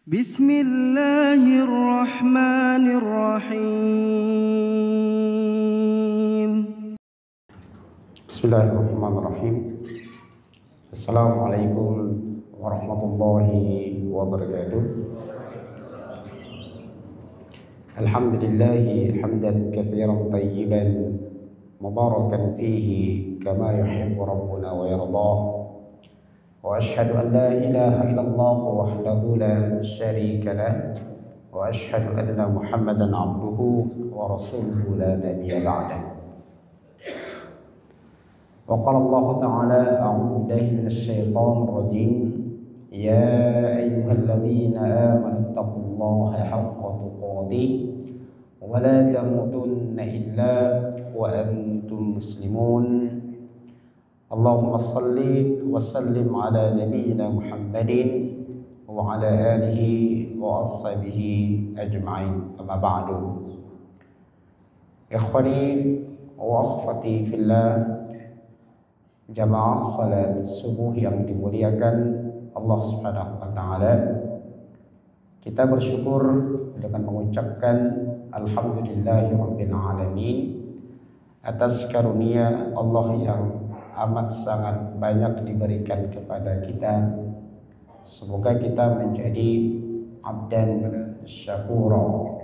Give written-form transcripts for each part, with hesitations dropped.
Bismillahirrahmanirrahim. Bismillahirrahmanirrahim. Assalamualaikum warahmatullahi wabarakatuh. Alhamdulillahi hamdan katsiran tayyiban mubarakan fihi kama yuhibbu rabbuna wa yardah. Wa asyhadu an la ilaha illallah wahdahu la syarika lah wa asyhadu anna Muhammadan abduhu wa rasuluhu la nabiyya ba'dah. Wa qala Allah ta'ala a'udzu billahi minasy syaithanir rajim ya ayyuhalladzina amanu taqullaha haqqa tuqatih wa la tamutunna illa wa antum muslimun. Allahumma salli wa sallim ala nabiyyina Muhammadin wa ala alihi wa ashabihi ajma'in. Amma ba'du. Ikhwani wa akhwati fillah, jamaah salat subuh yang dimuliakan Allah Subhanahu wa taala. Kita bersyukur dengan mengucapkan alhamdulillahirabbil alamin atas karunia Allah yang amat sangat banyak diberikan kepada kita. Semoga kita menjadi abdan syakura.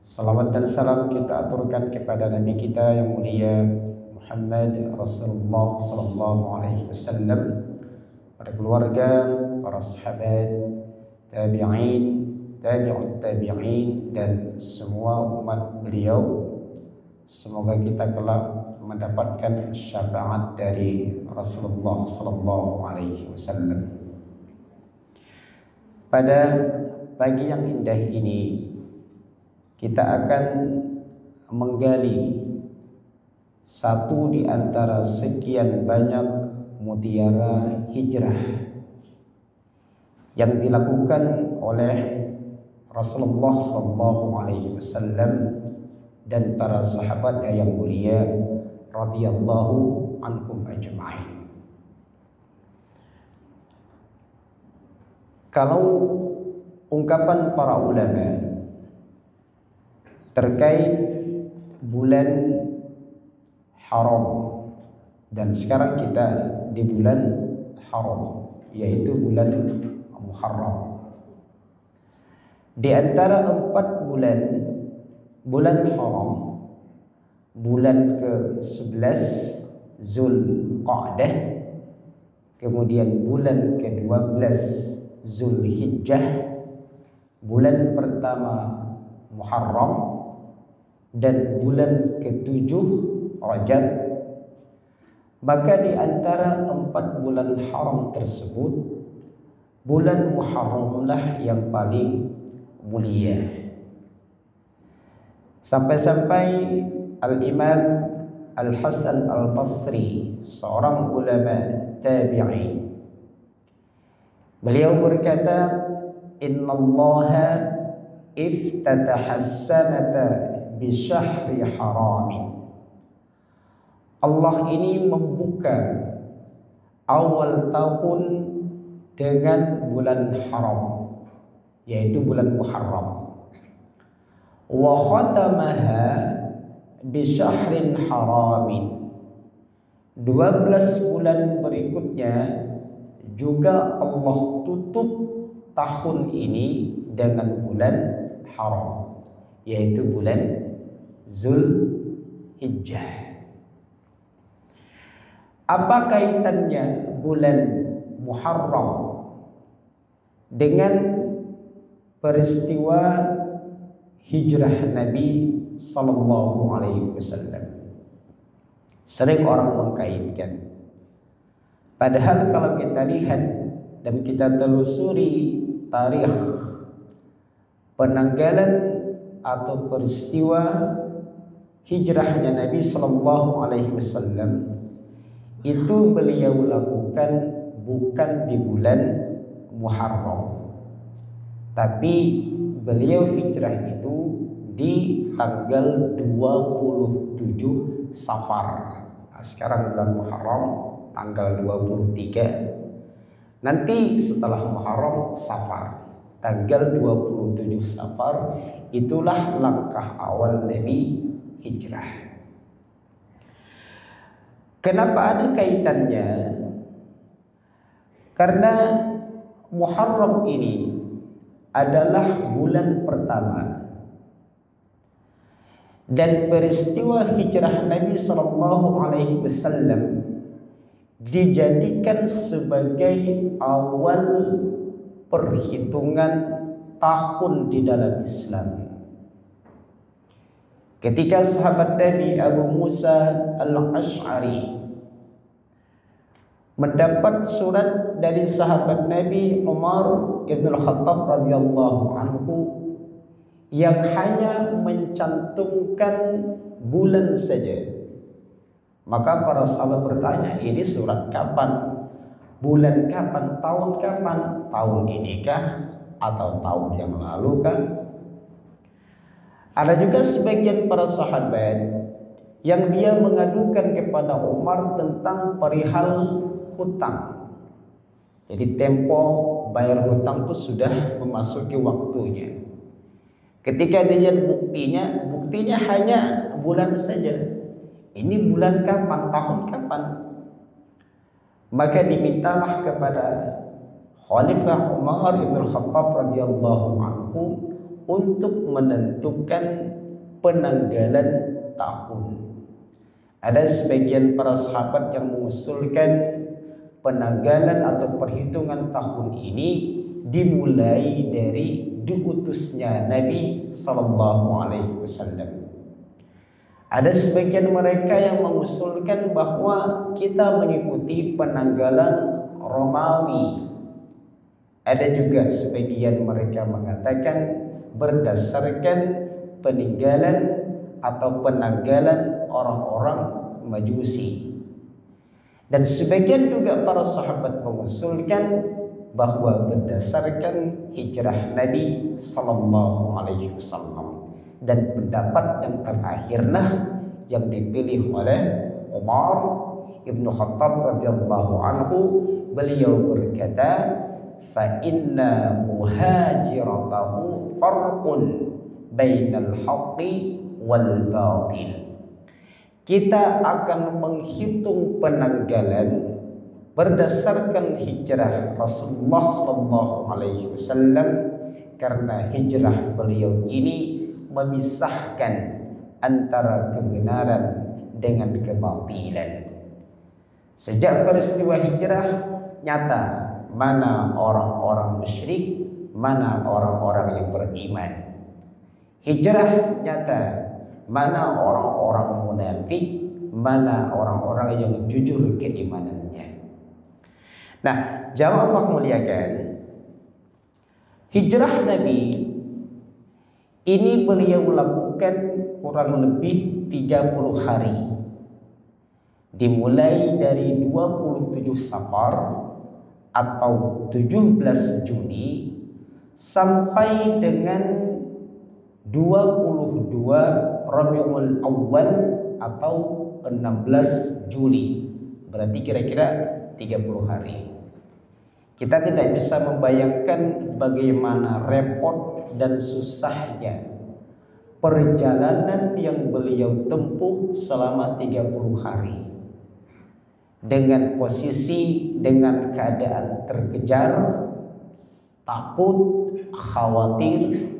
Salawat dan salam kita aturkan kepada Nabi kita yang mulia Muhammad Rasulullah sallallahu alaihi wasallam, para keluarga, para sahabat, tabi'in, tabi'ut tabi'in dan semua umat beliau. Semoga kita kelak mendapatkan syafaat dari Rasulullah sallallahu alaihi wasallam. Pada pagi yang indah ini kita akan menggali satu di antara sekian banyak mutiara hijrah yang dilakukan oleh Rasulullah sallallahu alaihi wasallam dan para sahabatnya yang mulia radhiyallahu anhum ajma'in. Kalau ungkapan para ulama terkait bulan haram, dan sekarang kita di bulan haram, yaitu bulan Muharram. Di antara 4 bulan haram, bulan ke-11 Zulqa'dah, kemudian bulan ke-12 Zulhijjah, bulan pertama Muharram, dan bulan ke-7 Rajab. Maka di antara 4 bulan haram tersebut, bulan Muharramlah yang paling mulia. Sampai-sampai Al-Imam Al-Hasan Al-Basri, seorang ulama tabi'in, beliau berkata, innallaha iftataha as-sanata bi syahri haramin. Allah ini membuka awal tahun dengan bulan haram, yaitu bulan Muharram. Wa khatamaha bi syahrin haramin. 12 bulan berikutnya juga Allah tutup tahun ini dengan bulan haram, yaitu bulan Zulhijjah. Apa kaitannya bulan Muharram dengan peristiwa hijrah Nabi sallallahu alaihi wasallam? Sering orang mengkaitkan. Padahal kalau kita lihat dan kita telusuri tarikh penanggalan atau peristiwa hijrahnya Nabi sallallahu alaihi wasallam, itu beliau lakukan bukan di bulan Muharram, tapi beliau hijrah itu di tanggal 27 Safar. Nah, sekarang bulan Muharram tanggal 23. Nanti setelah Muharram Safar. tanggal 27 Safar, itulah langkah awal Nabi hijrah. Kenapa ada kaitannya? Karena Muharram ini adalah bulan pertama dan peristiwa hijrah Nabi Sallallahu Alaihi Wasallam dijadikan sebagai awal perhitungan tahun di dalam Islam. Ketika sahabat Nabi Abu Musa Al-Asy'ari mendapat surat dari sahabat Nabi Umar Ibn Khattab radhiyallahu anhu yang hanya mencantumkan bulan saja, maka para sahabat bertanya, ini surat kapan? Bulan kapan? Tahun kapan? Tahun ini kah? Atau tahun yang lalu kah? Ada juga sebagian para sahabat yang dia mengadukan kepada Umar tentang perihal hutang. Jadi tempo bayar hutang itu sudah memasuki waktunya. Ketika dilihat buktinya hanya bulan saja. Ini bulan kapan? Tahun kapan? Maka dimintalah kepada Khalifah Umar Ibn Khattab radhiyallahu anhu untuk menentukan penanggalan tahun. Ada sebagian para sahabat yang mengusulkan penanggalan atau perhitungan tahun ini dimulai dari diutusnya Nabi Sallallahu Alaihi Wasallam. Ada sebagian mereka yang mengusulkan bahwa kita mengikuti penanggalan Romawi. Ada juga sebagian mereka mengatakan berdasarkan peninggalan atau penanggalan orang-orang Majusi. Dan sebagian juga para sahabat mengusulkan bahwa berdasarkan hijrah Nabi Sallallahu Alaihi Wasallam. Dan pendapat yang terakhirlah yang dipilih oleh Umar Ibn Khattab radhiyallahu anhu. Beliau berkata, fa inna muhajiratahu farqun bainal haqqi wal batil. Kita akan menghitung penanggalan berdasarkan hijrah Rasulullah sallallahu alaihi wasallam, karena hijrah beliau ini memisahkan antara kebenaran dengan kebatilan. Sejak peristiwa hijrah nyata mana orang-orang musyrik, mana orang-orang yang beriman. Hijrah nyata mana orang-orang munafik, mana orang-orang yang jujur keimanannya. Nah, jamaah Allah muliakan, hijrah Nabi ini beliau lakukan kurang lebih 30 hari. Dimulai dari 27 Safar atau 17 Juni sampai dengan 22 Rabiul Awal atau 16 Juli. Berarti kira-kira 30 hari. Kita tidak bisa membayangkan bagaimana repot dan susahnya perjalanan yang beliau tempuh selama 30 hari. Dengan posisi, dengan keadaan terkejar, takut, khawatir,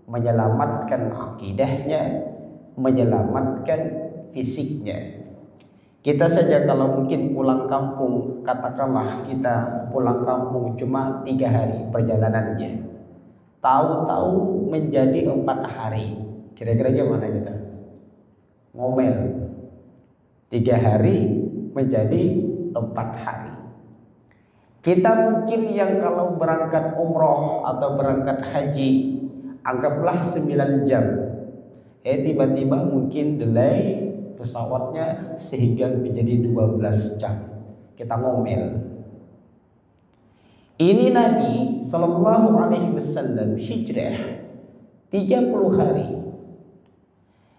menyelamatkan akidahnya, menyelamatkan fisiknya. Kita saja kalau mungkin pulang kampung, katakanlah kita pulang kampung cuma 3 hari perjalanannya, tahu-tahu menjadi 4 hari. Kira-kira gimana kita? Ngomel. 3 hari menjadi 4 hari. Kita mungkin yang kalau berangkat umroh atau berangkat haji, anggaplah 9 jam. Tiba-tiba mungkin delay pesawatnya sehingga menjadi 12 jam. Kita ngomel. Ini Nabi Sallallahu Alaihi Wasallam hijrah 30 hari.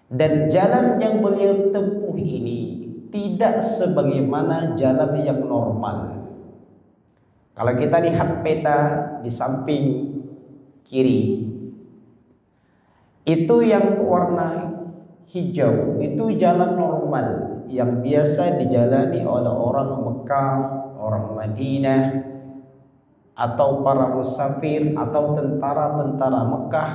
Dan jalan yang beliau tempuh ini tidak sebagaimana jalan yang normal. Kalau kita lihat peta di samping kiri itu yang warna hijau, itu jalan normal yang biasa dijalani oleh orang Mekah, orang Madinah, atau para musafir atau tentara-tentara Mekah.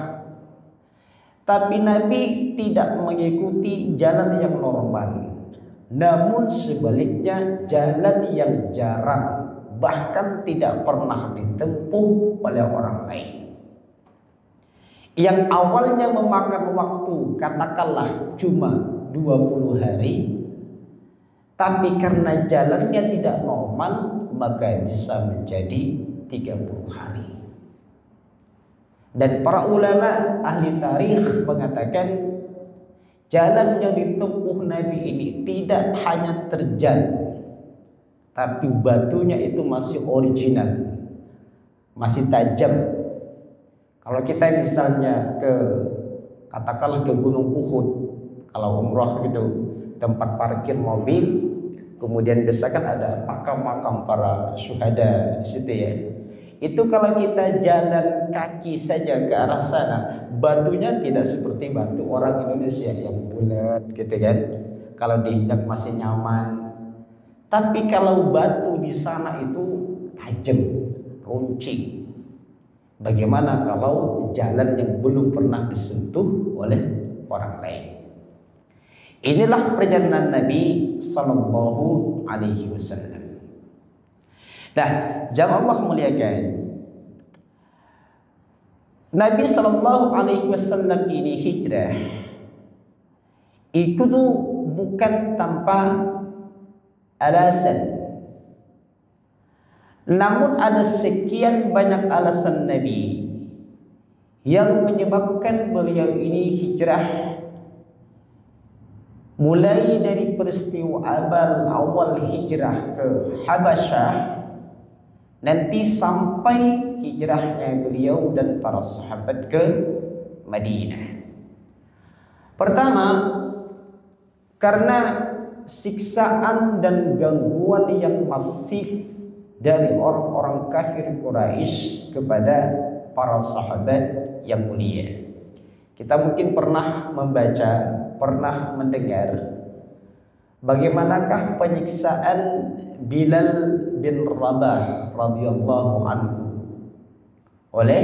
Tapi Nabi tidak mengikuti jalan yang normal, namun sebaliknya jalan yang jarang, bahkan tidak pernah ditempuh oleh orang lain. Yang awalnya memakan waktu katakanlah cuma 20 hari, tapi karena jalannya tidak normal maka bisa menjadi 30 hari. Dan para ulama ahli tarikh mengatakan jalan yang ditempuh Nabi ini tidak hanya terjal, tapi batunya itu masih original, masih tajam. Kalau kita misalnya katakanlah ke Gunung Uhud, kalau umrah gitu, tempat parkir mobil, kemudian biasa kan ada makam-makam para syuhada di situ ya. Itu kalau kita jalan kaki saja ke arah sana, batunya tidak seperti batu orang Indonesia yang bulat gitu kan. Kalau diinjak masih nyaman. Tapi kalau batu di sana itu tajam, runcing. Bagaimana kalau jalan yang belum pernah disentuh oleh orang lain? Inilah perjalanan Nabi Sallallahu Alaihi Wasallam. Nah, jamaah Allah muliakan, Nabi Sallallahu Alaihi Wasallam ini hijrah itu bukan tanpa alasan. Namun ada sekian banyak alasan Nabi yang menyebabkan beliau ini hijrah, mulai dari peristiwa awal hijrah ke Habasyah, nanti sampai hijrahnya beliau dan para sahabat ke Madinah. Pertama, karena siksaan dan gangguan yang masif dari orang-orang kafir Quraisy kepada para sahabat yang mulia. Kita mungkin pernah membaca, pernah mendengar bagaimanakah penyiksaan Bilal bin Rabah radhiyallahu anhu oleh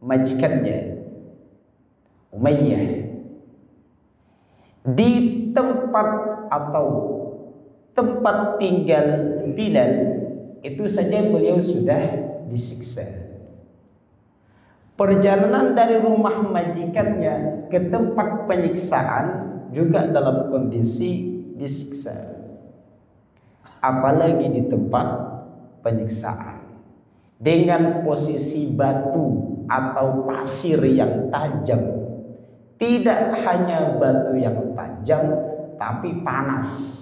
majikannya Umayyah di tempat atau tempat tinggal Bilal. Itu saja beliau sudah disiksa. Perjalanan dari rumah majikannya ke tempat penyiksaan juga dalam kondisi disiksa. Apalagi di tempat penyiksaan dengan posisi batu atau pasir yang tajam. Tidak hanya batu yang tajam, tapi panas.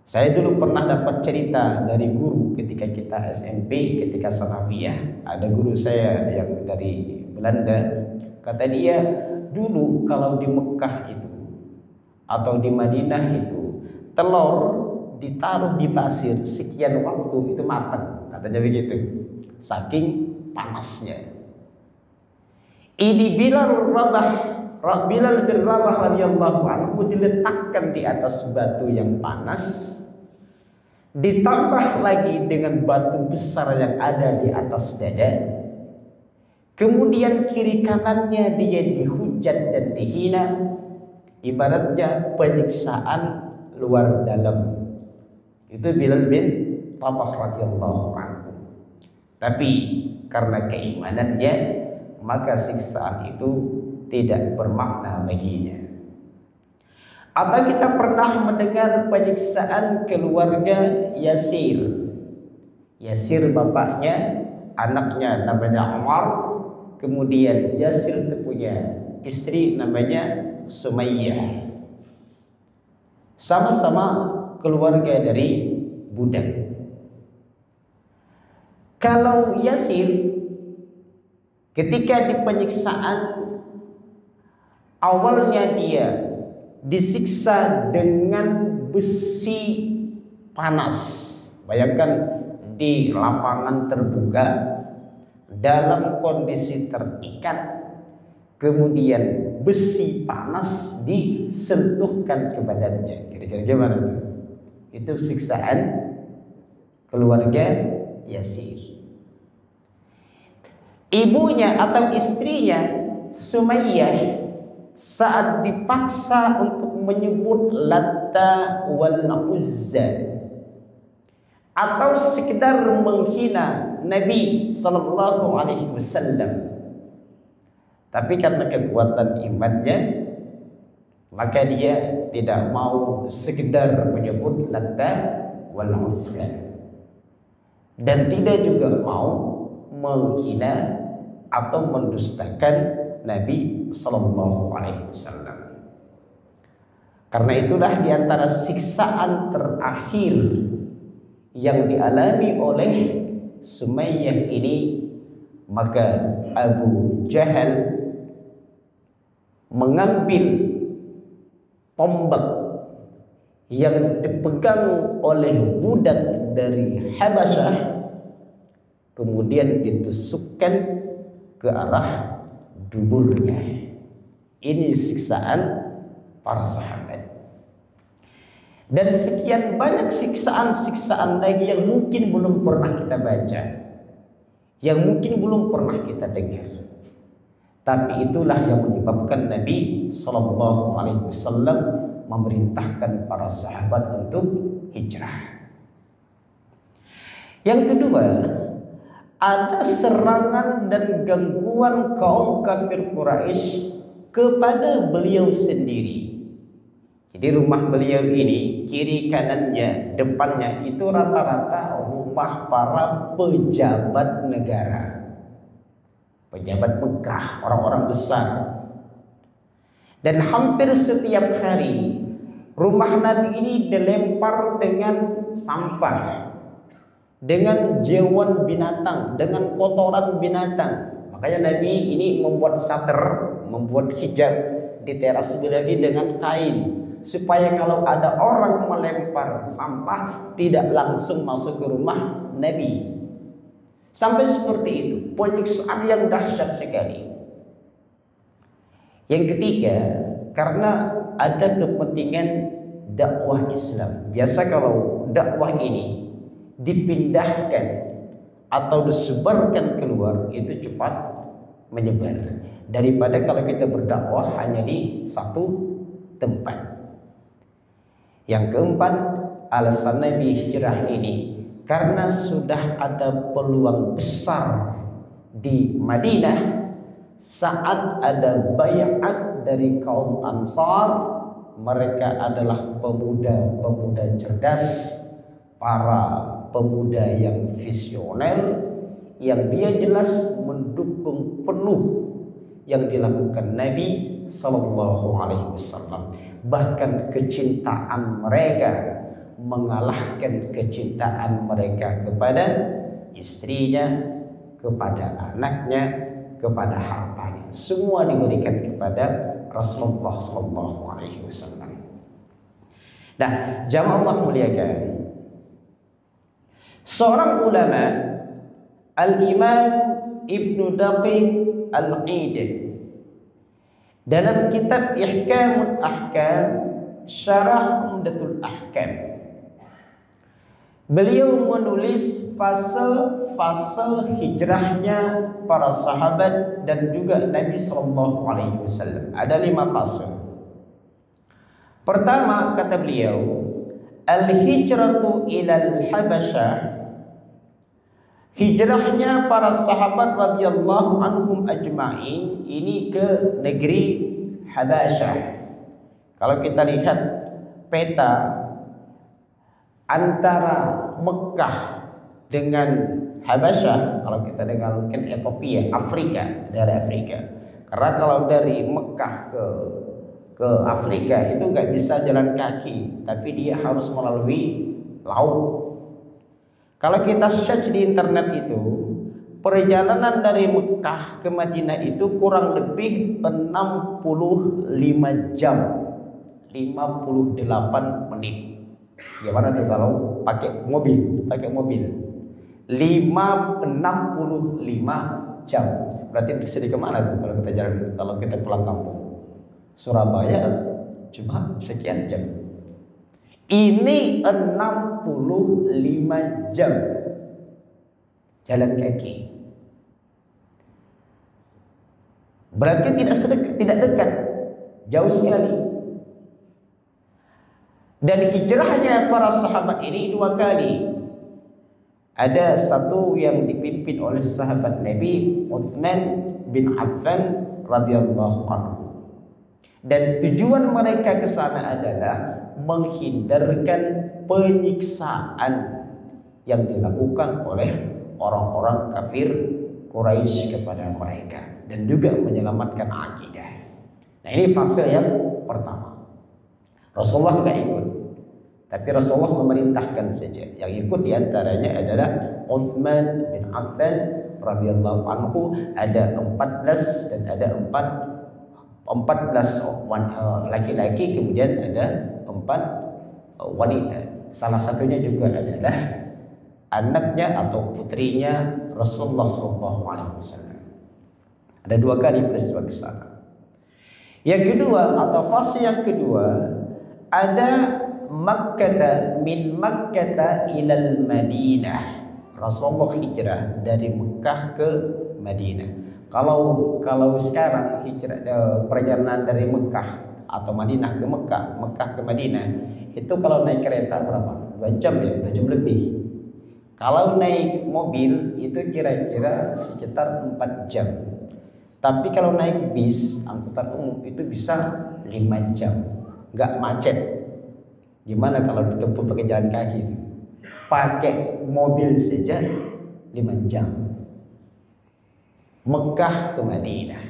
Saya dulu pernah dapat cerita dari guru ketika kita SMP, ketika sanawiyah. Ada guru saya yang dari Belanda. Kata dia, dulu kalau di Mekah itu atau di Madinah itu telur ditaruh di pasir sekian waktu itu matang. Katanya begitu. Saking panasnya. Ini Bilal bin Rabah radhiyallahu anhu diletakkan di atas batu yang panas, ditambah lagi dengan batu besar yang ada di atas dada. Kemudian kiri kanannya dia dihujat dan dihina, ibaratnya penyiksaan luar dalam. Itu Bilal bin Rabah radhiyallahu anhu. Tapi karena keimanannya, maka siksaan itu tidak bermakna baginya. Atau kita pernah mendengar penyiksaan keluarga Yasir. Yasir bapaknya, anaknya namanya Umar, kemudian Yasir itu punya istri namanya Sumayyah. Sama-sama keluarga dari budak. Kalau Yasir ketika di penyiksaan, awalnya dia disiksa dengan besi panas. Bayangkan di lapangan terbuka dalam kondisi terikat, kemudian besi panas disentuhkan ke badannya. Kira-kira gimana tuh? Itu siksaan keluarga Yasir. Ibunya atau istrinya Sumayyah saat dipaksa untuk menyebut Latta wal Uzza atau sekedar menghina Nabi sallallahu alaihi wasallam, tapi karena kekuatan imannya maka dia tidak mau sekedar menyebut Latta wal Uzza dan tidak juga mau menghina atau mendustakan Nabi sallallahu alaihi wasallam. Karena itulah diantara siksaan terakhir yang dialami oleh Sumayyah ini, maka Abu Jahal mengambil tombak yang dipegang oleh budak dari Habasyah, kemudian ditusukkan ke arah duburnya. Ini siksaan para sahabat. Dan sekian banyak siksaan-siksaan lagi yang mungkin belum pernah kita baca, yang mungkin belum pernah kita dengar. Tapi itulah yang menyebabkan Nabi sallallahu alaihi wasallam memerintahkan para sahabat untuk hijrah. Yang kedua, ada serangan dan gangguan kaum kafir Quraisy kepada beliau sendiri. Jadi rumah beliau ini, kiri kanannya, depannya itu rata-rata rumah para pejabat negara, pejabat Mekah, orang-orang besar. Dan hampir setiap hari rumah Nabi ini dilempar dengan sampah, dengan jewan binatang, dengan kotoran binatang. Makanya Nabi ini membuat sater, membuat hijab di teras beliau ini dengan kain, supaya kalau ada orang melempar sampah tidak langsung masuk ke rumah Nabi. Sampai seperti itu, penyiksaan yang dahsyat sekali. Yang ketiga, karena ada kepentingan dakwah Islam. Biasa kalau dakwah ini dipindahkan atau disebarkan keluar, itu cepat menyebar daripada kalau kita berdakwah hanya di satu tempat. Yang keempat, alasan Nabi hijrah ini karena sudah ada peluang besar di Madinah saat ada baiat dari kaum Ansar. Mereka adalah pemuda-pemuda cerdas, para pemuda yang visioner, yang dia jelas mendukung penuh yang dilakukan Nabi sallallahu alaihi wasallam. Bahkan kecintaan mereka mengalahkan kecintaan mereka kepada istrinya, kepada anaknya, kepada hartanya. Semua diberikan kepada Rasulullah sallallahu alaihi wasallam. Nah, jamaah Allah muliakan, seorang ulama, Al-Imam Ibnu Daqiq Al-Qid, dalam kitab Ihkamul Ahkam Syarah Umdatul Ahkam, beliau menulis fase-fase hijrahnya para sahabat dan juga Nabi sallallahu alaihi wasallam. Ada 5 fase. Pertama, kata beliau, al-hijratu ilal Habasyah, hijrahnya para sahabat radhiyallahu anhum ajma'in ini ke negeri Habasyah. Kalau kita lihat peta antara Mekah dengan Habasyah, kalau kita dengar mungkin Ethiopia, Afrika, daerah Afrika. Karena kalau dari Mekah ke Afrika itu nggak bisa jalan kaki, tapi dia harus melalui laut. Kalau kita search di internet itu, perjalanan dari Mekah ke Madinah itu kurang lebih 65 jam, 58 menit. Gimana tuh kalau pakai mobil? 65 jam. Berarti disini kemana tuh kalau kita jalan, kalau kita pulang kampung? Surabaya cuma sekian jam. Ini 65 jam jalan kaki. Berarti tidak dekat, jauh sekali. Dan hijrahnya para sahabat ini 2 kali. Ada satu yang dipimpin oleh sahabat Nabi Utsman bin Affan radhiyallahu anhu. Dan tujuan mereka ke sana adalah menghindarkan penyiksaan yang dilakukan oleh orang-orang kafir Quraisy kepada mereka, dan juga menyelamatkan akidah. Nah, ini fase yang pertama. Rasulullah nggak ikut, tapi Rasulullah memerintahkan saja. Yang ikut diantaranya adalah Utsman bin Affan radhiyallahu anhu. Ada 14 dan ada 14 laki-laki, kemudian ada 4 wanita. Salah satunya juga adalah anaknya atau putrinya Rasulullah SAW. Ada 2 kali peristiwa ke sana. Yang kedua atau fase yang kedua, ada Makkah, min Makkah ilal Madinah. Rasulullah hijrah dari Mekah ke Madinah. Kalau sekarang hijrah perjalanan dari Mekah atau Madinah ke Mekah, Mekah ke Madinah, itu kalau naik kereta berapa? 2 jam ya, 2 jam lebih. Kalau naik mobil itu kira-kira sekitar 4 jam. Tapi kalau naik bis, angkutan umum itu bisa 5 jam. Nggak macet. Gimana kalau ditempuh pakai jalan kaki? Pakai mobil saja 5 jam. Mekah ke Madinah.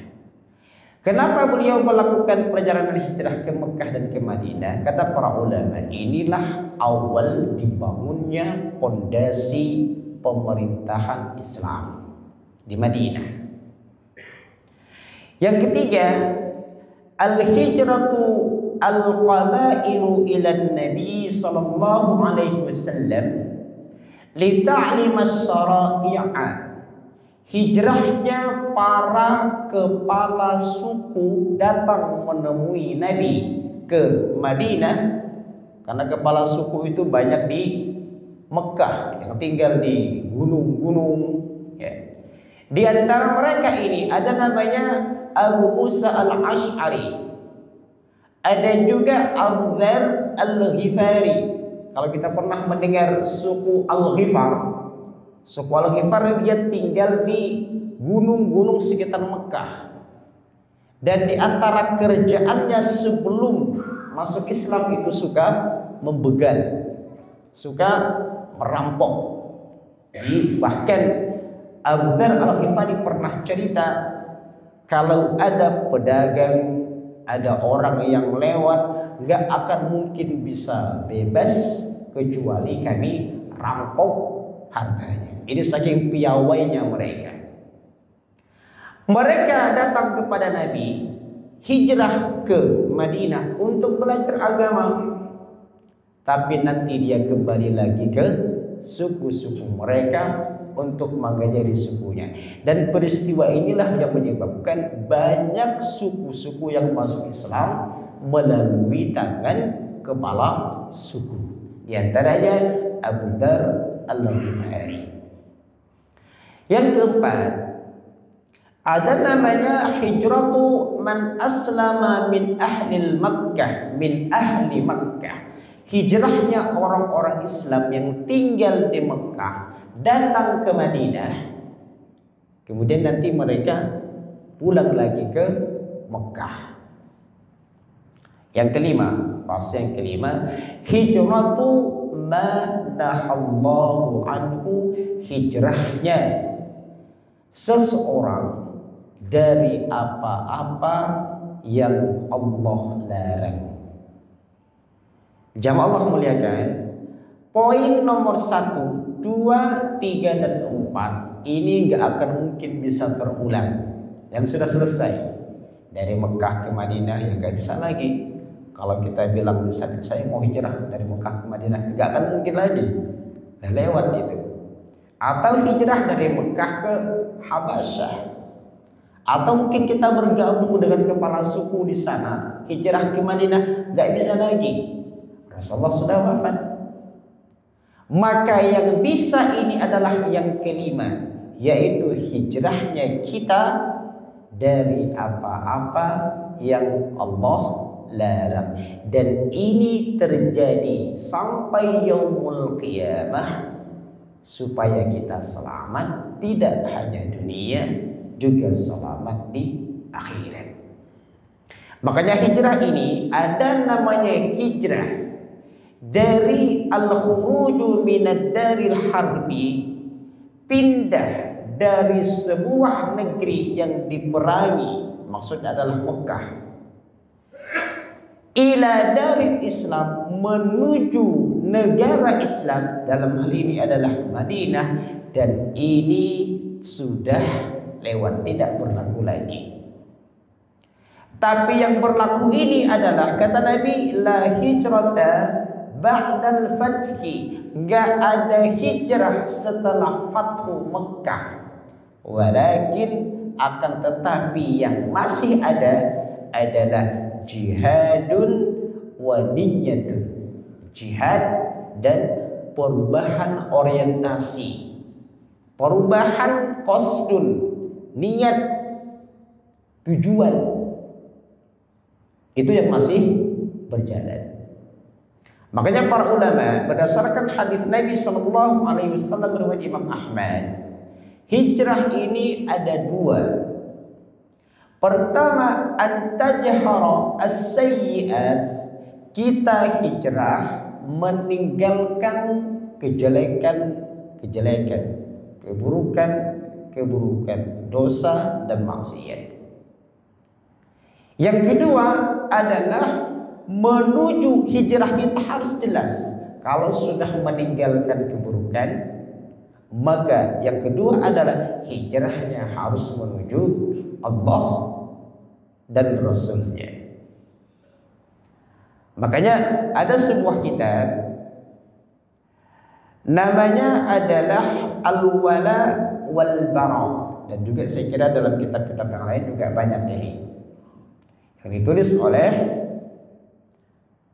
Kenapa beliau melakukan perjalanan hijrah ke Mekah dan ke Madinah? Kata para ulama, inilah awal dibangunnya pondasi pemerintahan Islam di Madinah. Yang ketiga, al-hijratu al-qabailu ila Nabi sallallahu alaihi wasallam li ta'lim as-sara'i'a. Hijrahnya para kepala suku datang menemui Nabi ke Madinah, karena kepala suku itu banyak di Mekah yang tinggal di gunung-gunung ya. Di antara mereka ini ada namanya Abu Musa al-Ash'ari, ada juga Abu Dzar al-Ghifari. Kalau kita pernah mendengar suku Al-Ghifar, suku Al-Ghifar dia tinggal di gunung-gunung sekitar Mekah. Dan di antara kerjaannya sebelum masuk Islam itu suka membegal, suka merampok. Bahkan Abu Dzar al-Ghifari pernah cerita, kalau ada pedagang, ada orang yang lewat, nggak akan mungkin bisa bebas kecuali kami rampok hartanya. Ini saking piawainya mereka. Mereka datang kepada Nabi, hijrah ke Madinah untuk belajar agama. Tapi nanti dia kembali lagi ke suku-suku mereka untuk mengajari sukunya. Dan peristiwa inilah yang menyebabkan banyak suku-suku yang masuk Islam melalui tangan kepala suku. Di antaranya Abu Dzar al-Ghifari. Yang keempat, ada namanya hijratu man aslama min ahli Makkah, min ahli Makkah. Hijrahnya orang-orang Islam yang tinggal di Mekah datang ke Madinah, kemudian nanti mereka pulang lagi ke Mekah. Yang kelima, fase yang kelima, hijratu ma nahallahu anhu, hijrahnya seseorang dari apa-apa yang Allah larang. Jamaah Allah muliakan, poin nomor 1, 2, 3, dan 4 ini nggak akan mungkin bisa terulang dan sudah selesai. Dari Mekah ke Madinah ya nggak bisa lagi. Kalau kita bilang misalnya saya mau hijrah dari Mekah ke Madinah, nggak akan mungkin lagi, udah lewat gitu. Atau hijrah dari Mekah ke Habasyah. Atau mungkin kita bergabung dengan kepala suku di sana, hijrah ke Madinah, nggak bisa lagi. Rasulullah sudah wafat. Maka yang bisa ini adalah yang kelima, yaitu hijrahnya kita dari apa-apa yang Allah larang. Dan ini terjadi sampai yaumul qiyamah, supaya kita selamat tidak hanya dunia, juga selamat di akhirat. Makanya hijrah ini ada namanya hijrah dari al-khuruju minad daril harbi, pindah dari sebuah negeri yang diperangi, maksudnya adalah Mekah, ila daril Islam, menuju negara Islam, dalam hal ini adalah Madinah, dan ini sudah lewat, tidak berlaku lagi. Tapi yang berlaku ini adalah, kata Nabi, la hijrata ba'dal fathi, enggak ada hijrah setelah fathu Mekah. Walakin, akan tetapi yang masih ada adalah jihadun wa niyyatun, jihad dan perubahan orientasi, perubahan qasdun, niat, tujuan, itu yang masih berjalan. Makanya para ulama berdasarkan hadis Nabi Sallallahu Alaihi Wasallam riwayat Imam Ahmad, hijrah ini ada dua. Pertama, antajhara as-sayyi'at, kita hijrah meninggalkan kejelekan, keburukan, dosa dan maksiat. Yang kedua adalah menuju, hijrah kita harus jelas. Kalau sudah meninggalkan keburukan, maka yang kedua adalah hijrahnya harus menuju Allah dan Rasulnya. Makanya ada sebuah kitab namanya adalah Al-Wala wal Bara, dan juga saya kira dalam kitab-kitab yang lain juga banyak ini, yang ditulis oleh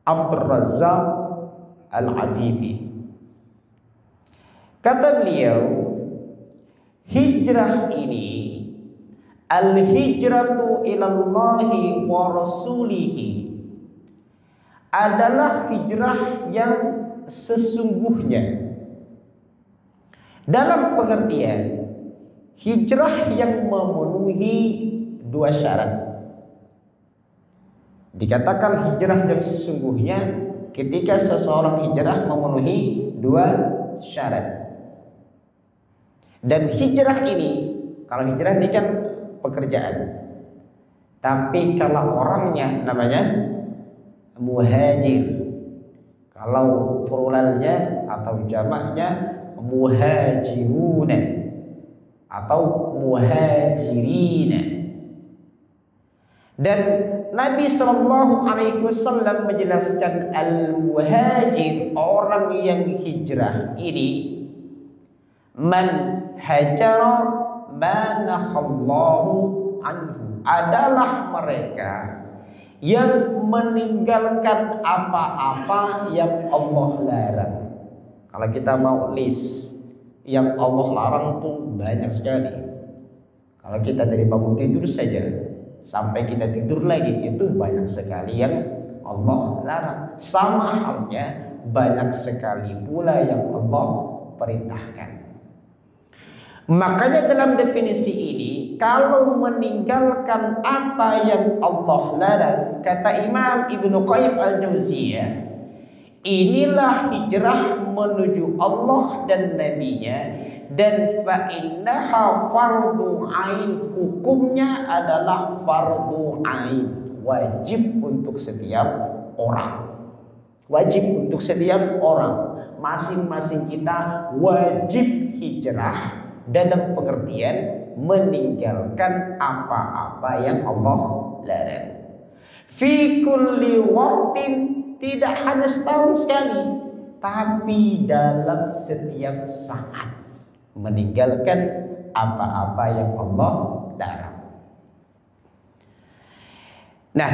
Abdul Razzaq Al-Afifi. Kata beliau, hijrah ini, al-hijratu ilallahi wa rasulihi, adalah hijrah yang sesungguhnya, dalam pengertian hijrah yang memenuhi dua syarat. Dikatakan hijrah yang sesungguhnya ketika seseorang hijrah memenuhi dua syarat. Dan hijrah ini, kalau hijrah ini kan pekerjaan, tapi kalau orangnya namanya muhajir, kalau pluralnya atau jamaknya muhajiruna atau muhajirina. Dan Nabi Sallallahu Alaihi Wasallam menjelaskan al-muhajir, orang yang hijrah ini, man hajara manahallahu anhu, adalah mereka yang meninggalkan apa-apa yang Allah larang. Kalau kita mau list yang Allah larang tuh banyak sekali. Kalau kita dari bangun tidur saja sampai kita tidur lagi, itu banyak sekali yang Allah larang. Sama halnya banyak sekali pula yang Allah perintahkan. Makanya dalam definisi ini, kalau meninggalkan apa yang Allah larang, kata Imam Ibnu Qayyim Al-Jauziyah, inilah hijrah menuju Allah dan Nabi-Nya, dan fa innaha fardhu ain, hukumnya adalah fardhu ain, wajib untuk setiap orang. Wajib untuk setiap orang, masing-masing kita wajib hijrah dalam pengertian meninggalkan apa-apa yang Allah larang. Fi kulli waqtin, tidak hanya setahun sekali, tapi dalam setiap saat meninggalkan apa-apa yang Allah larang. Nah,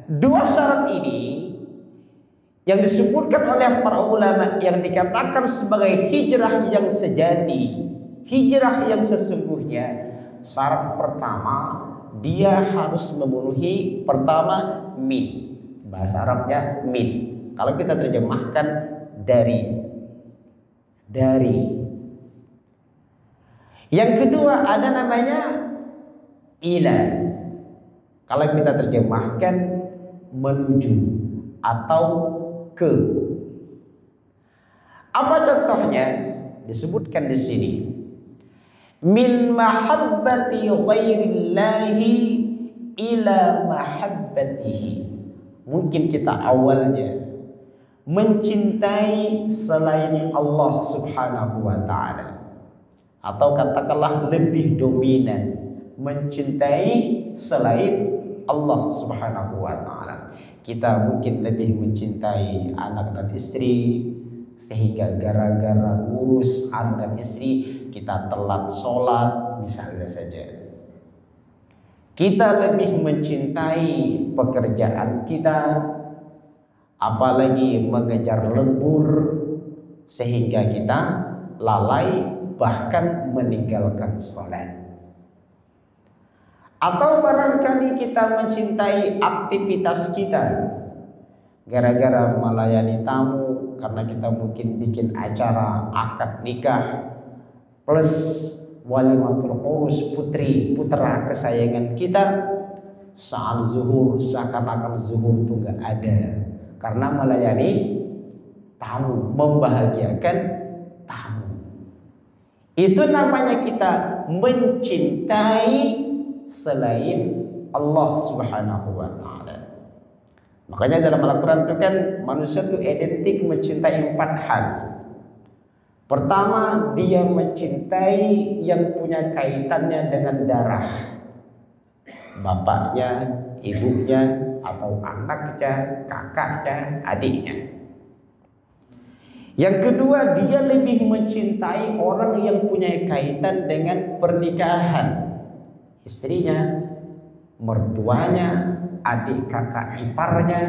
dua syarat ini yang disebutkan oleh para ulama yang dikatakan sebagai hijrah yang sejati, hijrah yang sesungguhnya. Syarat pertama, dia harus memenuhi pertama min. Bahasa Arabnya min. Kalau kita terjemahkan dari. Yang kedua ada namanya ila. Kalau kita terjemahkan menuju atau ke. Apa contohnya? Disebutkan di sini. Min mahabbati ghairillahi ila mahabbatihi. Mungkin kita awalnya mencintai selain Allah Subhanahu wa ta'ala, atau katakanlah lebih dominan mencintai selain Allah Subhanahu wa ta'ala. Kita mungkin lebih mencintai anak dan istri, sehingga gara-gara ngurus anak dan istri kita telat sholat misalnya saja. Kita lebih mencintai pekerjaan kita, apalagi mengejar lembur, sehingga kita lalai bahkan meninggalkan sholat. Atau barangkali kita mencintai aktivitas kita, gara-gara melayani tamu, karena kita mungkin bikin acara akad nikah plus walimatul urus putra kesayangan kita, saat zuhur seakan-akan zuhur itu nggak ada, karena melayani tamu, membahagiakan tamu. Itu namanya kita mencintai selain Allah Subhanahu wa ta'ala. Makanya dalam Al-Quran itu kan manusia itu identik mencintai 4 hal. Pertama, dia mencintai yang punya kaitannya dengan darah, bapaknya, ibunya, atau anaknya, kakaknya, adiknya. Yang kedua, dia lebih mencintai orang yang punya kaitan dengan pernikahan, istrinya, mertuanya, adik kakak iparnya.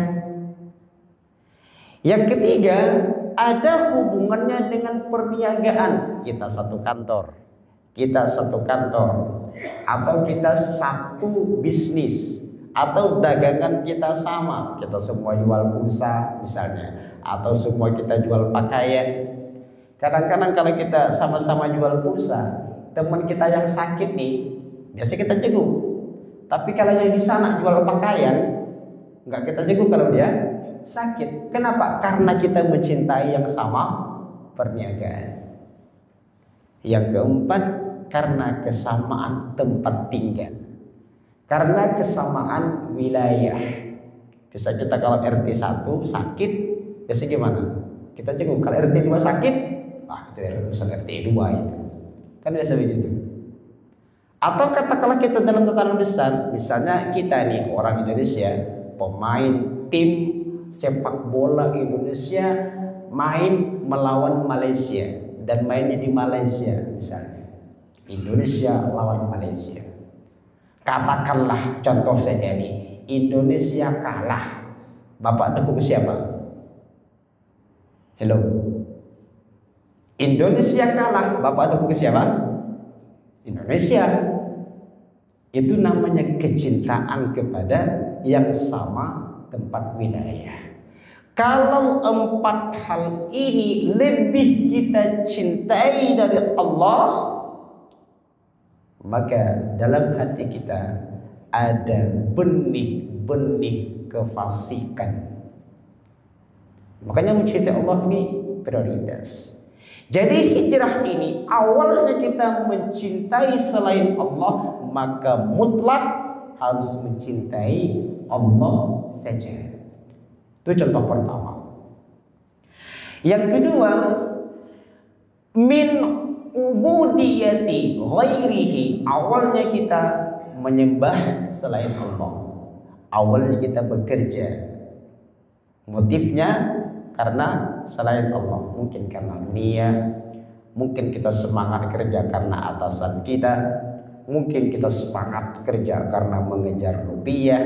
Yang ketiga, ada hubungannya dengan perniagaan. Kita satu kantor, atau kita satu bisnis, atau dagangan kita sama. Kita semua jual pulsa misalnya, atau semua kita jual pakaian. Kadang-kadang kalau kita sama-sama jual pulsa, teman kita yang sakit nih, biasanya kita jenguk. Tapi kalau yang di sana jual pakaian, nggak kita jenguk kalau dia sakit. Kenapa? Karena kita mencintai yang sama perniagaan. Yang keempat, karena kesamaan tempat tinggal, karena kesamaan wilayah. Bisa kita kalau RT 1 sakit, biasa gimana? Kita jenguk. Kalau RT 2 sakit, itu urusan RT 2 itu. Kan biasa begitu. Atau katakanlah kita dalam tatanan besar, misalnya kita nih orang Indonesia, pemain tim sepak bola Indonesia main melawan Malaysia, dan mainnya di Malaysia misalnya. Indonesia lawan Malaysia. Katakanlah contoh saja nih, Indonesia kalah. Bapak dukung siapa? Hello. Indonesia kalah, Bapak dukung siapa? Indonesia. Itu namanya kecintaan kepada yang sama tempat wilayah. Kalau 4 hal ini lebih kita cintai dari Allah, maka dalam hati kita ada benih-benih kefasikan. Makanya mencintai Allah ini prioritas. Jadi hijrah ini awalnya kita mencintai selain Allah, maka mutlak harus mencintai Allah saja. Itu contoh pertama. Yang kedua, min ubudiyati ghairihi, awalnya kita menyembah selain Allah. Awalnya kita bekerja, motifnya karena selain Allah, mungkin karena dunia, Mungkin kita semangat kerja karena atasan kita, mungkin kita semangat kerja karena mengejar rupiah,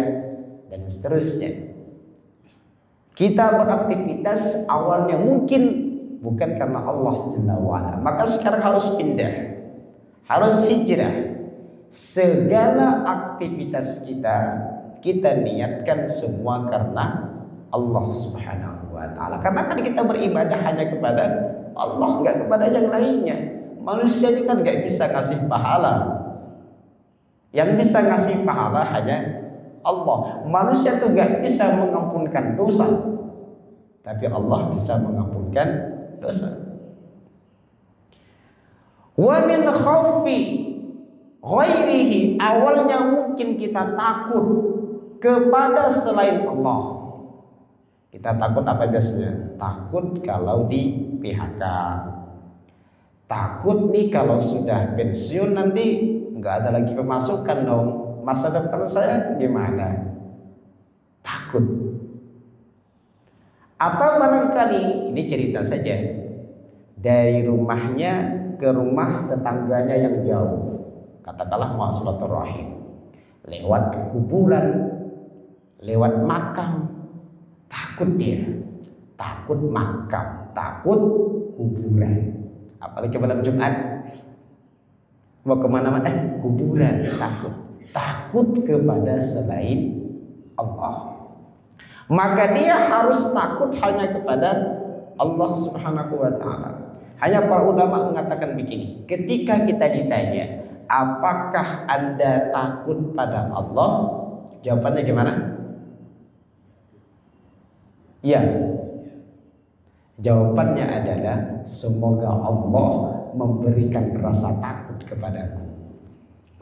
dan seterusnya. Kita beraktivitas awalnya mungkin bukan karena Allah Jalla wa'ala, maka sekarang harus pindah, harus hijrah. Segala aktivitas kita niatkan semua karena Allah Subhanahu wa ta'ala. Karena kan kita beribadah hanya kepada Allah, nggak kepada yang lainnya. Manusia ini kan nggak bisa ngasih pahala. Yang bisa ngasih pahala hanya Allah. Manusia tuh nggak bisa mengampunkan dosa, tapi Allah bisa mengampunkan dosa. Wa min khaufi ghairihi, awalnya mungkin kita takut kepada selain Allah. Kita takut apa biasanya? Takut kalau di PHK. Takut nih kalau sudah pensiun nanti nggak ada lagi pemasukan dong. Masa depan saya gimana? Takut. Atau barangkali ini cerita saja, dari rumahnya ke rumah tetangganya yang jauh, katakanlah mau silaturahim, lewat kuburan, lewat makam, takut dia, takut makam, takut kuburan. Apalagi malam Jumat mau kemana-mana, kuburan, takut kepada selain Allah. Maka dia harus takut hanya kepada Allah Subhanahu wa ta'ala. Hanya para ulama mengatakan begini, ketika kita ditanya, apakah Anda takut pada Allah? Jawabannya gimana? Ya. Jawabannya adalah semoga Allah memberikan rasa takut kepadaku.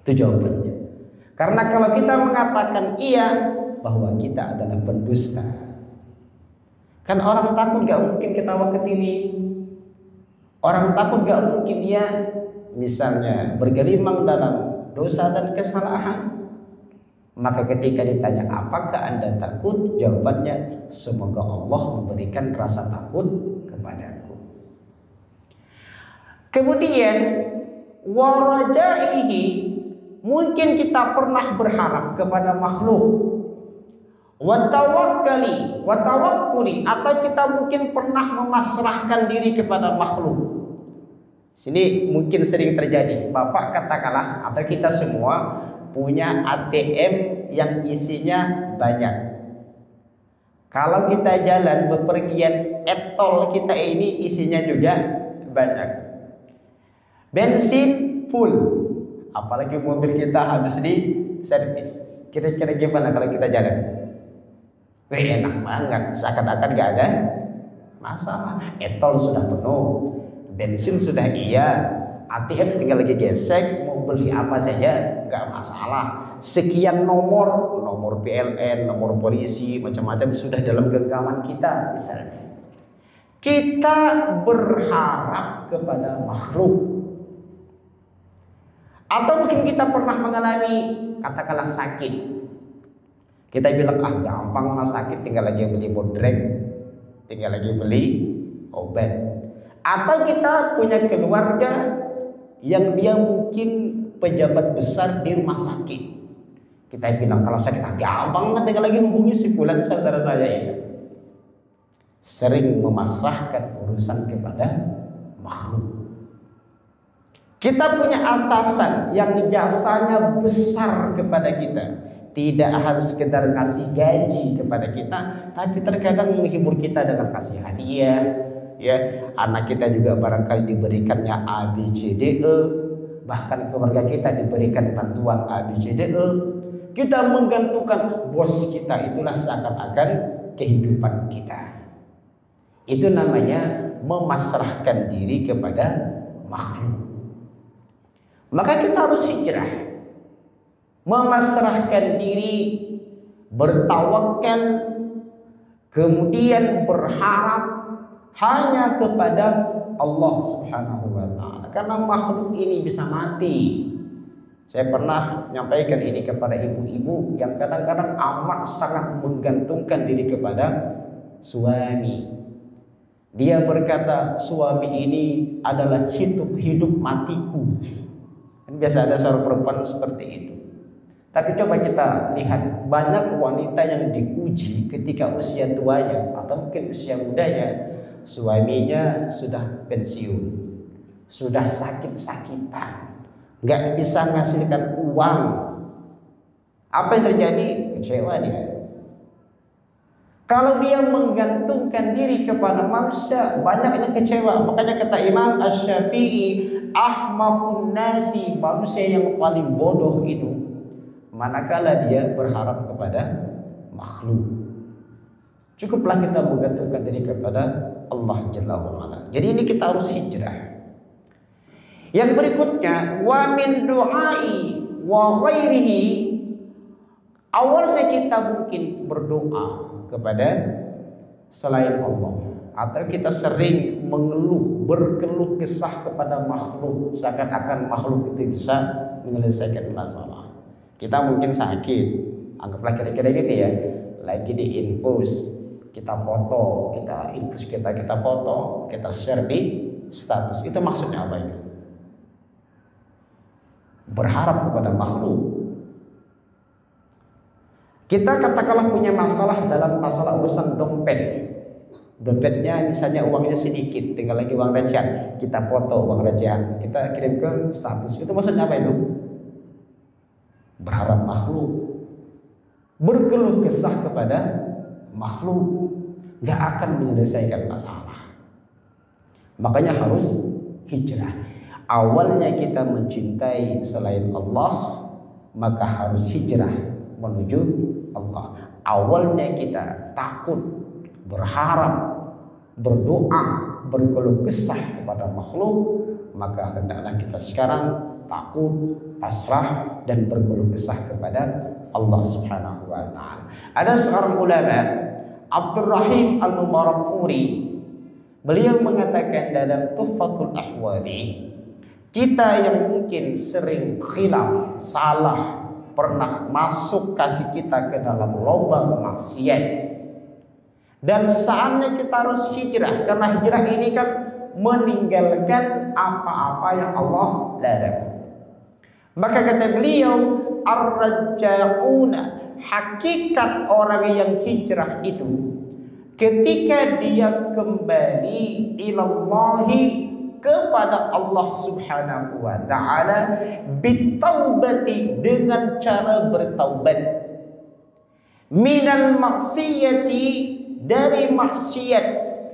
Itu jawabannya. Karena kalau kita mengatakan iya, bahwa kita adalah pendusta. Kan orang takut gak mungkin ketawa ke TV. Orang takut gak mungkin dia misalnya bergelimang dalam dosa dan kesalahan. Maka ketika ditanya apakah Anda takut, jawabannya semoga Allah memberikan rasa takut kepadaku. Kemudian warajaihi, mungkin kita pernah berharap kepada makhluk. Watawakkali, watawakkuli, atau kita mungkin pernah memasrahkan diri kepada makhluk. Sini mungkin sering terjadi. Bapak katakanlah atau kita semua punya ATM yang isinya banyak. Kalau kita jalan bepergian, etol kita ini isinya juga banyak. Bensin full, apalagi mobil kita habis di servis. Kira-kira gimana kalau kita jalan? Wih, enak banget, seakan-akan gak ada masalah. Etol sudah penuh, bensin sudah iya, ATM tinggal lagi gesek, mau beli apa saja gak masalah. Sekian nomor PLN, nomor polisi, macam-macam sudah dalam genggaman kita misalnya. Kita berharap kepada makhluk. Atau mungkin kita pernah mengalami katakanlah sakit. Kita bilang gampang lah sakit, tinggal lagi beli bodrek, tinggal lagi beli obat. Atau kita punya keluarga yang dia mungkin pejabat besar di rumah sakit. Kita bilang kalau sakit gampang lah, tinggal lagi hubungi si fulan saudara saya itu. Sering memasrahkan urusan kepada makhluk. Kita punya atasan yang jasanya besar kepada kita. Tidak harus sekedar kasih gaji kepada kita, tapi terkadang menghibur kita dengan kasih hadiah. Ya, anak kita juga barangkali diberikannya A, B, C, D, E. Bahkan keluarga kita diberikan bantuan A, B, C, D, E. Kita menggantungkan bos kita, itulah seakan-akan kehidupan kita. Itu namanya memasrahkan diri kepada makhluk. Maka kita harus hijrah, memasrahkan diri, bertawakal, kemudian berharap hanya kepada Allah Subhanahu wa ta'ala. Karena makhluk ini bisa mati. Saya pernah menyampaikan ini kepada ibu-ibu yang kadang-kadang amat sangat menggantungkan diri kepada suami. Dia berkata, suami ini adalah hidup matiku. Kan biasa ada seorang perempuan seperti itu. Tapi coba kita lihat, banyak wanita yang diuji ketika usia tuanya atau mungkin usia mudanya, suaminya sudah pensiun, sudah sakit-sakitan, nggak bisa menghasilkan uang. Apa yang terjadi? Kecewa dia. Kalau dia menggantungkan diri kepada manusia, banyak yang kecewa. Makanya kata Imam Asy-Syafi'i, ahmaqun nasi, manusia yang paling bodoh itu manakala dia berharap kepada makhluk. Cukuplah kita menggantungkan diri kepada Allah Jalla wa'ala. Jadi ini kita harus hijrah. Yang berikutnya, wa min du'ai wa ghairihi, awalnya kita mungkin berdoa kepada selain Allah, atau kita sering berkeluh kesah kepada makhluk, seakan-akan makhluk itu bisa menyelesaikan masalah. Kita mungkin sakit, anggaplah kira-kira gitu ya, lagi di infus, kita foto, kita infus kita foto, kita share di status. Itu maksudnya apa itu? Berharap kepada makhluk. Kita katakanlah punya masalah dalam masalah urusan dompet. Dompetnya misalnya uangnya sedikit, tinggal lagi uang recehan. Kita foto uang recehan, kita kirim ke status. Itu maksudnya apa itu? Berharap makhluk, berkeluh kesah kepada makhluk, gak akan menyelesaikan masalah. Makanya harus hijrah. Awalnya kita mencintai selain Allah, maka harus hijrah menuju Allah. Awalnya kita takut, berharap, berdoa, berkeluh kesah kepada makhluk, maka hendaklah kita sekarang takut, pasrah, dan berkeluh kesah kepada Allah Subhanahu wa ta'ala. Ada seorang ulama, Abdurrahim Al-Mubarakfuri, beliau mengatakan dalam Tuhfatul Ahwadi, kita yang mungkin sering khilaf, salah, pernah masuk kaki kita ke dalam lubang maksiat, dan saatnya kita harus hijrah, karena hijrah ini kan meninggalkan apa-apa yang Allah larang. Maka kata beliau, ar-raja'una, hakikat orang yang hijrah itu ketika dia kembali ilallahi, kepada Allah Subhanahu wa ta'ala, bitaubati, dengan cara bertaubat, minal maksiyati, dari maksiat,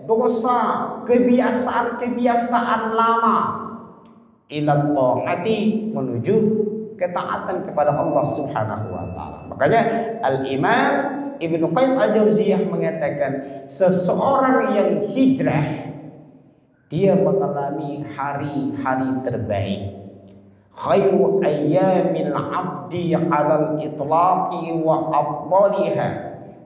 dosa, kebiasaan lama, ila ta'ati, menuju ketaatan kepada Allah Subhanahu wa ta'ala. Makanya Al-Imam Ibnu Qayyim Al-Jauziyah mengatakan, seseorang yang hijrah dia mengalami hari-hari terbaik. Khairu ayyamil abdi 'alal itlaqi wa afdaliha,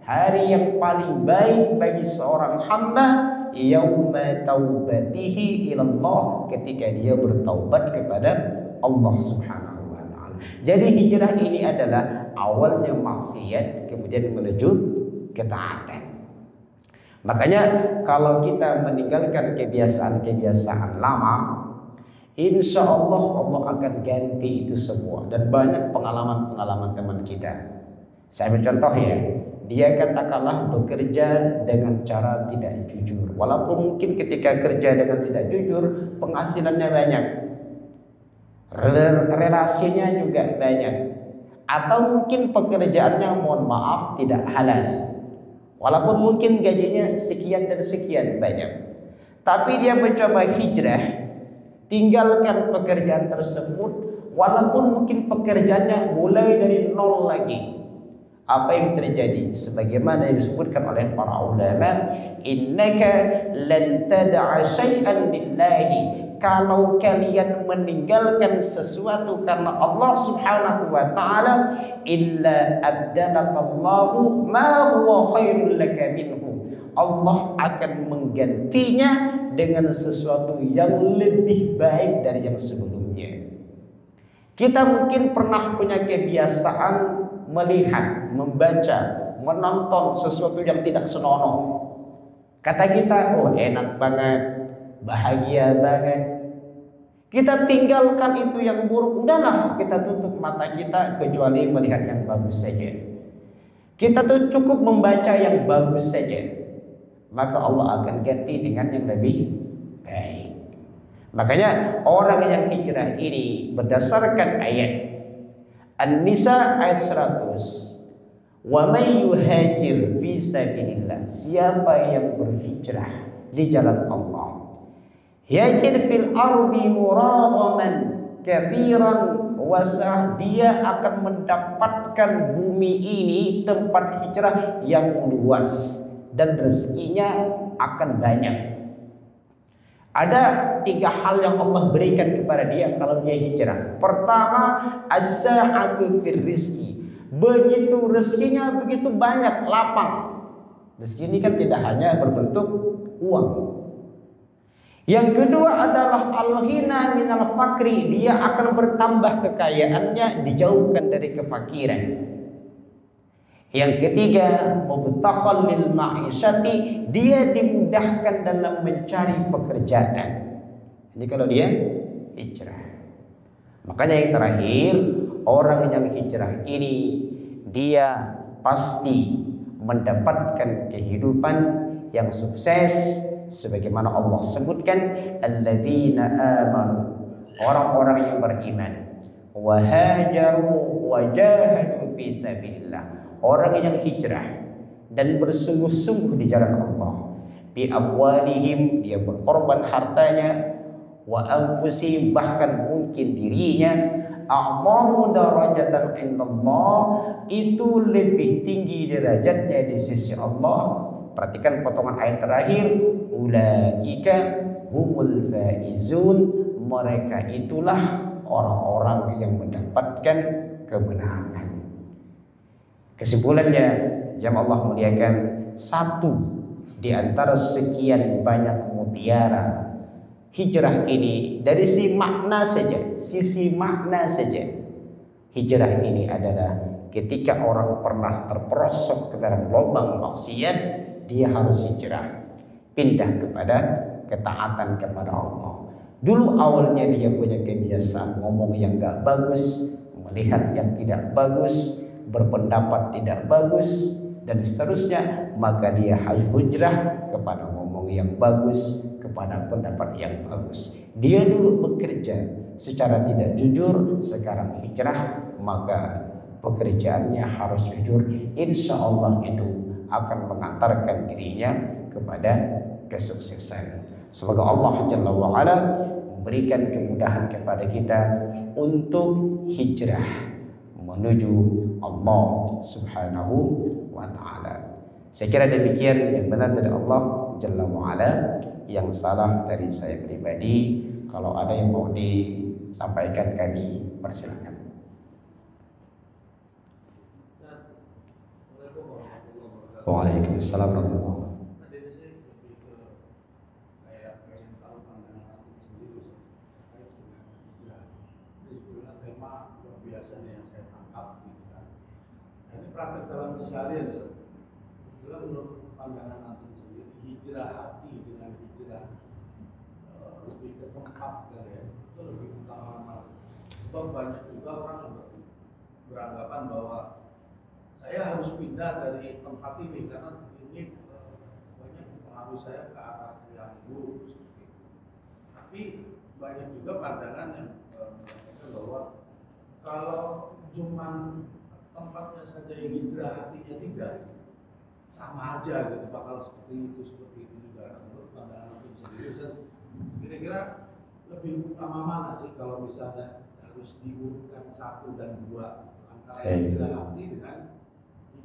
hari yang paling baik bagi seorang hamba yauma taubatihi ila Allah, ketika dia bertaubat kepada Allah Subhanahu wa ta'ala. Jadi hijrah ini adalah awalnya maksiat, kemudian menuju ketaatan. Makanya kalau kita meninggalkan kebiasaan-kebiasaan lama, insya Allah Allah akan ganti itu semua. Dan banyak pengalaman-pengalaman teman kita. Saya ambil contoh ya, dia katakanlah bekerja dengan cara tidak jujur. Walaupun mungkin ketika kerja dengan tidak jujur, penghasilannya banyak, relasinya juga banyak, atau mungkin pekerjaannya mohon maaf tidak halal. Walaupun mungkin gajinya sekian dan sekian banyak, tapi dia mencoba hijrah, tinggalkan pekerjaan tersebut, walaupun mungkin pekerjaannya mulai dari nol lagi. Apa yang terjadi? Sebagaimana yang disebutkan oleh para ulama, innaka lan tad'a syai'an lillahi, kalau kalian meninggalkan sesuatu karena Allah Subhanahu wa ta'ala, illa abdalakallahu ma huwa khairul laka minhu, Allah akan menggantinya dengan sesuatu yang lebih baik dari yang sebelumnya. Kita mungkin pernah punya kebiasaan melihat, membaca, menonton sesuatu yang tidak senonoh. Kata kita, oh enak banget, bahagia banget. Kita tinggalkan itu yang buruk, udahlah kita tutup mata kita kecuali melihat yang bagus saja. Kita tuh cukup membaca yang bagus saja, maka Allah akan ganti dengan yang lebih baik. Makanya orang yang hijrah ini berdasarkan ayat An-Nisa ayat 100, wa may yuhajir fi sabilillah, siapa yang berhijrah di jalan Allah, yajid fil ardi muraghaman katsiran wasah, dia akan mendapatkan bumi ini tempat hijrah yang luas dan rezekinya akan banyak. Ada 3 hal yang Allah berikan kepada dia kalau dia hijrah. Pertama, as-sa'atu fir rizki. Begitu rezekinya begitu banyak, lapang. Rezeki ini kan tidak hanya berbentuk uang. Yang kedua adalah al-ghina minal fakri, dia akan bertambah kekayaannya, dijauhkan dari kefakiran. Yang ketiga, mubtakhal lil ma'isyati, dia dimudahkan dalam mencari pekerjaan. Ini kalau dia hijrah. Makanya yang terakhir, orang yang hijrah ini dia pasti mendapatkan kehidupan yang sukses sebagaimana Allah sebutkan, alladzina amanu, orang-orang yang beriman, wa hajaru wa jahadu fi sabilillah, orang yang hijrah dan bersungguh-sungguh di jalan Allah, bi amwalihim, dia berkorban hartanya, wa anfusihim, bahkan mungkin dirinya, a'zamu darajatan indallah, itu lebih tinggi derajatnya di sisi Allah. Perhatikan potongan ayat terakhir, ulaika humul faizun, mereka itulah orang-orang yang mendapatkan kemenangan. Kesimpulannya, jamaah Allah muliakan, satu di antara sekian banyak mutiara hijrah ini, dari sisi makna saja, hijrah ini adalah ketika orang pernah terperosok ke dalam lubang maksiat, dia harus hijrah, pindah kepada ketaatan kepada Allah. Dulu awalnya dia punya kebiasaan ngomong yang gak bagus, melihat yang tidak bagus, berpendapat tidak bagus, dan seterusnya, maka dia harus hijrah kepada ngomong yang bagus, kepada pendapat yang bagus. Dia dulu bekerja secara tidak jujur, sekarang hijrah, maka pekerjaannya harus jujur. Insya Allah itu akan mengantarkan dirinya kepada kesuksesan. Semoga Allah Jalla wa'ala memberikan kemudahan kepada kita untuk hijrah menuju Allah Subhanahu wa ta'ala. Saya kira demikian, yang benar dari Allah Jalla wa'ala, yang salah dari saya pribadi. Kalau ada yang mau disampaikan, kami persilakan. Waalaikumsalam warahmatullahi wabarakatuh. Tadi saya lebih ke kayak pengen tahu pandangan aku sendiri terkait dengan hijrah. Ini sebenarnya tema luar biasa nih yang saya tangkap gitu kan. Nah, ini praktek dalam keseharian ya. Sebenarnya menurut pandangan aku sendiri, hijrah hati dengan hijrah lebih ke tempat kan ya, itu lebih utama. Sebab banyak juga orang yang beranggapan bahwa saya harus pindah dari tempat ini karena ini banyak mempengaruhi saya ke arah yang buruk seperti itu. Tapi banyak juga pandangan yang mengatakan bahwa kalau cuman tempatnya saja yang hijrah, hatinya tidak, sama aja gitu, bakal seperti itu juga. Menurut pandangan itu sendiri, kira-kira lebih utama mana sih kalau misalnya harus diurutkan 1 dan 2 antara hijrah hati dengan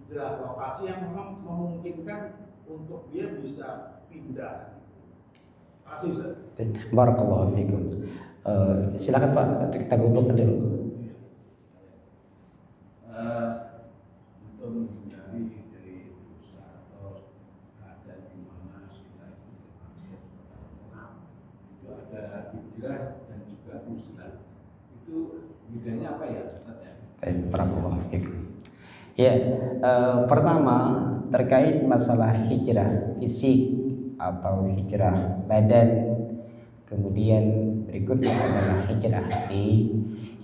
hijrah lokasi yang memang memungkinkan untuk dia bisa pindah. Kasih Ustaz. Barakallahu fiikum. Silakan Pak, kita gubungkan dulu. Untuk menghindari dari dosa atau keadaan di mana kita manusia itu ada hijrah dan juga musnah. Itu bedanya apa ya Ustaz ya? Barakallahu fiikum. Ya, pertama terkait masalah hijrah fisik atau hijrah badan, kemudian berikutnya adalah hijrah.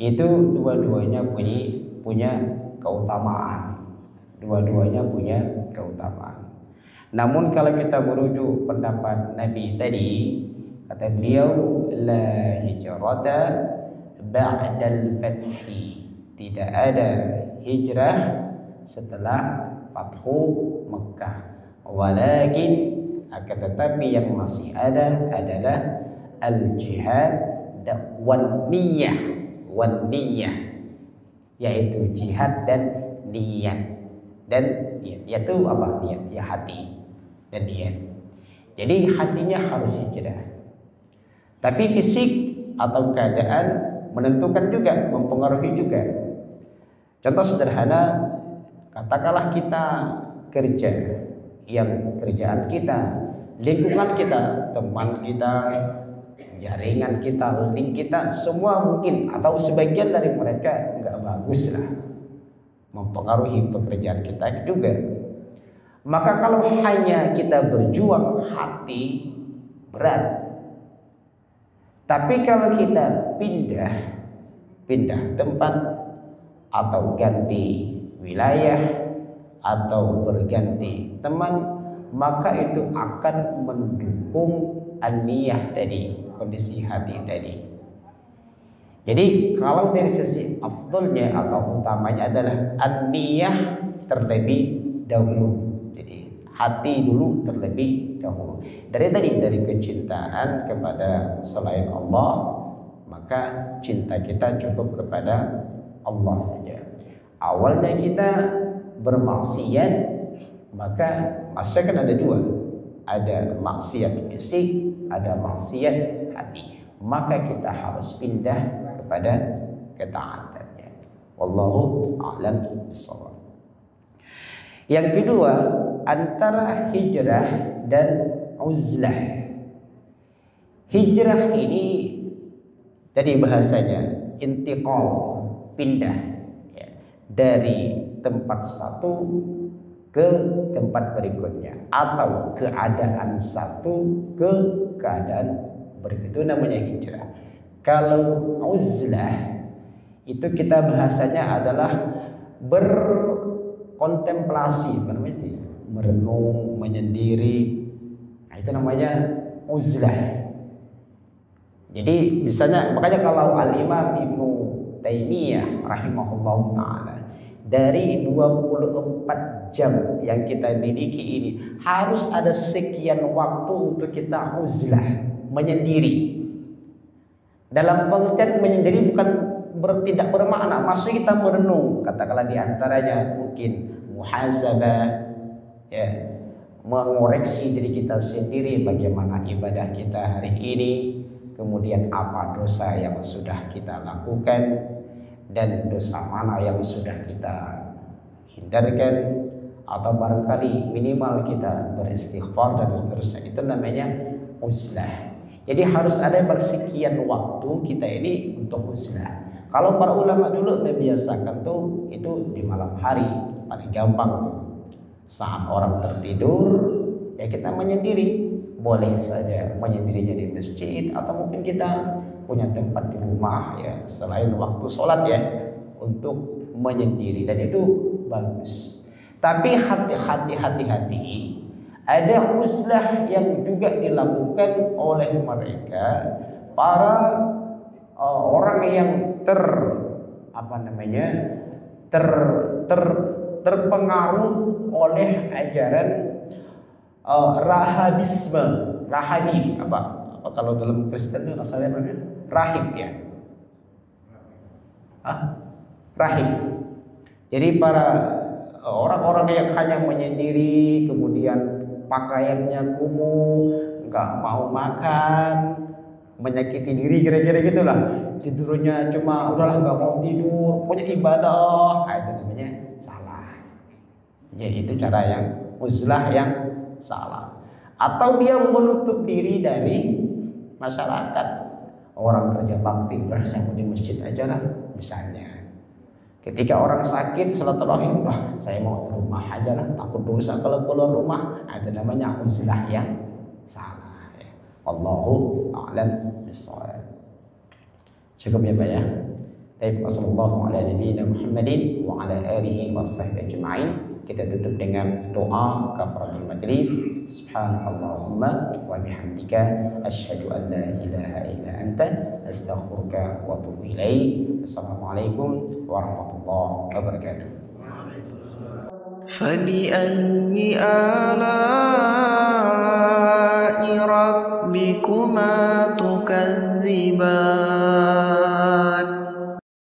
Itu dua-duanya punya keutamaan. Dua-duanya punya keutamaan. Namun kalau kita merujuk pendapat Nabi tadi, kata beliau, la hijrata ba'dal fathi. Tidak ada hijrah setelah Fathu Mekah. Walakin akan tetapi yang masih ada adalah al-jihad wan niyah, yaitu jihad dan niat. Dan yaitu apa? Niat, ya hati dan niat. Jadi hatinya harus hijrah. Tapi fisik atau keadaan menentukan juga, mempengaruhi juga. Contoh sederhana, katakanlah kita kerja, yang kerjaan kita, lingkungan kita, teman kita, jaringan kita, link kita, semua mungkin atau sebagian dari mereka nggak bagus lah, mempengaruhi pekerjaan kita juga. Maka kalau hanya kita berjuang hati, berat. Tapi kalau kita pindah tempat atau ganti wilayah atau berganti teman, maka itu akan mendukung an-niyah tadi, kondisi hati tadi. Jadi kalau dari sisi afdalnya atau utamanya adalah an-niyah terlebih dahulu. Jadi hati dulu terlebih dahulu. Dari kecintaan kepada selain Allah, maka cinta kita cukup kepada Allah saja. Awalnya kita bermaksiat, maka maksiat kan ada dua, ada maksiat fisik, ada maksiat hati. Maka kita harus pindah kepada ketaatannya. Wallahu a'lam bishawab. Yang kedua, antara hijrah dan uzlah. Hijrah ini tadi bahasanya intiqal, pindah ya, dari tempat satu ke tempat berikutnya, atau keadaan satu ke keadaan berikut, itu namanya hijrah. Kalau uzlah itu kita bahasanya adalah berkontemplasi, merenung, menyendiri. Nah, itu namanya uzlah. Jadi misalnya, makanya kalau Al-Imam Ibnu Taimiyah rahimahullah ta'ala, dari 24 jam yang kita miliki ini harus ada sekian waktu untuk kita uzlah, menyendiri. Dalam pengertian menyendiri bukan tidak bermakna, maksudnya kita merenung, katakanlah diantaranya mungkin muhasabah, ya, mengoreksi diri kita sendiri, bagaimana ibadah kita hari ini, kemudian apa dosa yang sudah kita lakukan dan dosa mana yang sudah kita hindarkan, atau barangkali minimal kita beristighfar dan seterusnya. Itu namanya uzlah. Jadi harus ada bersekian waktu kita ini untuk uzlah. Kalau para ulama dulu membiasakan tuh itu di malam hari, paling gampang tuh. Saat orang tertidur, ya kita menyendiri. Boleh saja menyendirinya di masjid, atau mungkin kita punya tempat di rumah ya, selain waktu sholat ya, untuk menyendiri, dan itu bagus. Tapi hati-hati, ada uzlah yang juga dilakukan oleh mereka para orang yang terpengaruh oleh ajaran rahabisme. Rahabib apa kalau dalam Kristen itu asalnya apa? Rahib ya. Rahib. Jadi para orang-orang yang hanya menyendiri, kemudian pakaiannya kumuh, nggak mau makan, menyakiti diri, kira-kira gitulah. Tidurnya cuma udahlah nggak mau tidur, punya ibadah, itu namanya salah. Jadi itu cara yang uzlah yang salah. Atau dia menutup diri dari masyarakat. Orang kerja bakti, udah saya mau di masjid aja lah misalnya. Ketika orang sakit silaturahim, saya mau di rumah aja lah, takut dosa kalau keluar rumah. Itu namanya uzlah yang salah ya. Wallahu a'lam bishawab. Cukup ya Pak ya. Baik, wassallallahu ala nabiyyina Muhammadin wa ala alihi washabbihi ajma'in. Kita tutup dengan doa kafaratul majlis. Subhanakallahumma wa bihamdika asyhadu an la ilaha illa anta astaghfiruka wa atubu ilaik. Assalamualaikum warahmatullahi wabarakatuh. فبأي آلاء ربكما تكذبان